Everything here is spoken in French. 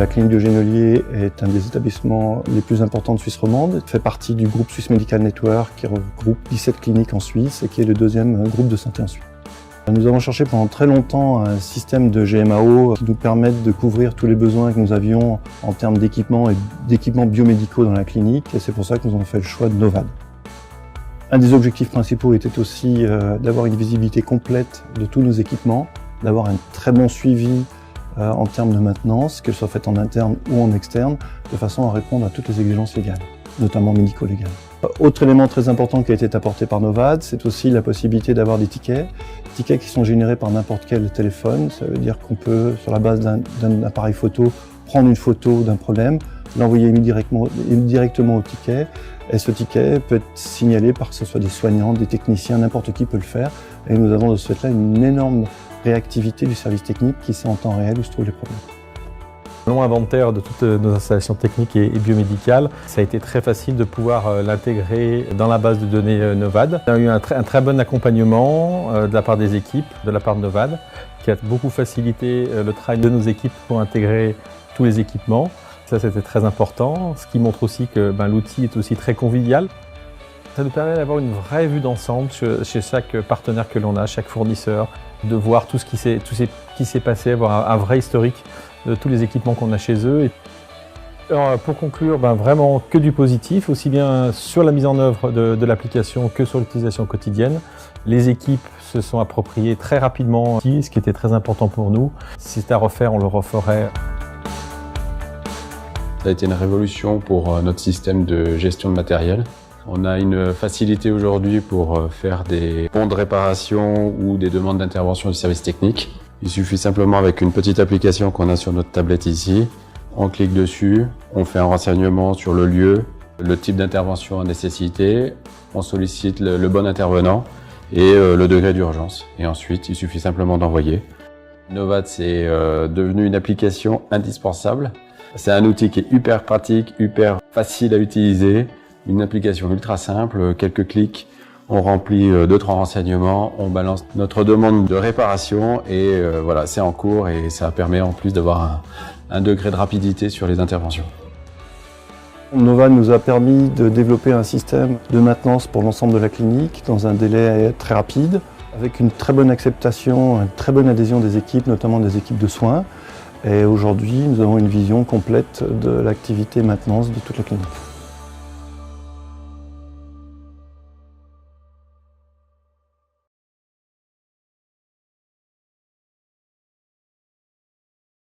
La clinique de Genolier est un des établissements les plus importants de Suisse romande. Elle fait partie du groupe Swiss Medical Network qui regroupe 17 cliniques en Suisse et qui est le deuxième groupe de santé en Suisse. Nous avons cherché pendant très longtemps un système de GMAO qui nous permette de couvrir tous les besoins que nous avions en termes d'équipements et d'équipements biomédicaux dans la clinique, et c'est pour ça que nous avons fait le choix de Novad. Un des objectifs principaux était aussi d'avoir une visibilité complète de tous nos équipements, d'avoir un très bon suivi en termes de maintenance, qu'elle soit faite en interne ou en externe, de façon à répondre à toutes les exigences légales, notamment médico-légales. Autre élément très important qui a été apporté par Novad, c'est aussi la possibilité d'avoir des tickets qui sont générés par n'importe quel téléphone. Ça veut dire qu'on peut, sur la base d'un appareil photo, prendre une photo d'un problème, l'envoyer directement au ticket, et ce ticket peut être signalé par que ce soit des soignants, des techniciens, n'importe qui peut le faire. Et nous avons de ce fait-là une énorme réactivité du service technique qui sait en temps réel où se trouvent les problèmes. Long inventaire de toutes nos installations techniques et biomédicales, ça a été très facile de pouvoir l'intégrer dans la base de données Novad. On a eu un très bon accompagnement de la part des équipes, de la part de Novad, qui a beaucoup facilité le travail de nos équipes pour intégrer tous les équipements. Ça, c'était très important, ce qui montre aussi que l'outil est aussi très convivial. Ça nous permet d'avoir une vraie vue d'ensemble chez chaque partenaire que l'on a, chaque fournisseur, de voir tout ce qui s'est passé, avoir un vrai historique de tous les équipements qu'on a chez eux. Alors, pour conclure, vraiment que du positif, aussi bien sur la mise en œuvre de l'application que sur l'utilisation quotidienne. Les équipes se sont appropriées très rapidement, ce qui était très important pour nous. Si c'était à refaire, on le referait. Ça a été une révolution pour notre système de gestion de matériel. On a une facilité aujourd'hui pour faire des bons de réparation ou des demandes d'intervention du service technique. Il suffit simplement avec une petite application qu'on a sur notre tablette ici. On clique dessus, on fait un renseignement sur le lieu, le type d'intervention à nécessiter, on sollicite le bon intervenant et le degré d'urgence. Et ensuite, il suffit simplement d'envoyer. Novad, c'est devenu une application indispensable. C'est un outil qui est hyper pratique, hyper facile à utiliser. Une application ultra simple, quelques clics, on remplit 2-3 renseignements, on balance notre demande de réparation et voilà, c'est en cours et ça permet en plus d'avoir un degré de rapidité sur les interventions. Novad nous a permis de développer un système de maintenance pour l'ensemble de la clinique dans un délai très rapide, avec une très bonne acceptation, une très bonne adhésion des équipes, notamment des équipes de soins. Et aujourd'hui, nous avons une vision complète de l'activité maintenance de toute la clinique.